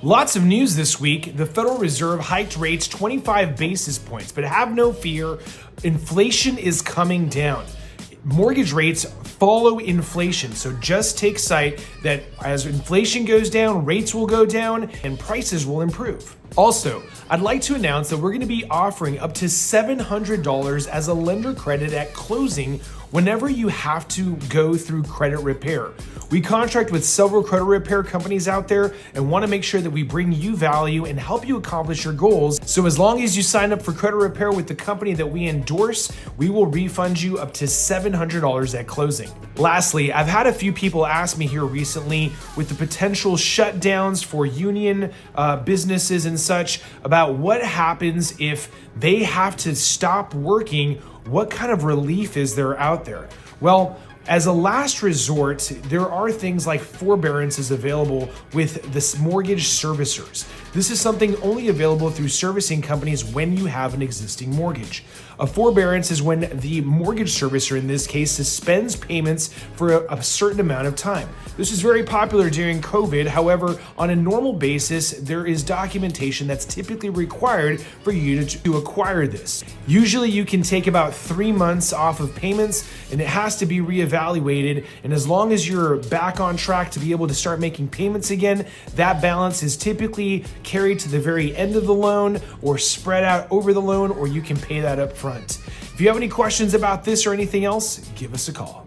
Lots of news this week. The Federal Reserve hiked rates 25 basis points, but have no fear, inflation is coming down. Mortgage rates follow inflation, so just take sight that as inflation goes down, rates will go down and prices will improve. Also, I'd like to announce that we're going to be offering up to $700 as a lender credit at closing whenever you have to go through credit repair. We contract with several credit repair companies out there and want to make sure that we bring you value and help you accomplish your goals. So as long as you sign up for credit repair with the company that we endorse, we will refund you up to $700 at closing. Lastly, I've had a few people ask me here recently with the potential shutdowns for union businesses and such about what happens if they have to stop working. What kind of relief is there out there? Well, as a last resort, there are things like forbearances available with the mortgage servicers. This is something only available through servicing companies when you have an existing mortgage. A forbearance is when the mortgage servicer, in this case, suspends payments for a certain amount of time. This is very popular during COVID. However, on a normal basis, there is documentation that's typically required for you to acquire this. Usually you can take about 3 months off of payments and it has to be reevaluated. And as long as you're back on track to be able to start making payments again, that balance is typically carried to the very end of the loan or spread out over the loan, or you can pay that up front. If you have any questions about this or anything else, give us a call.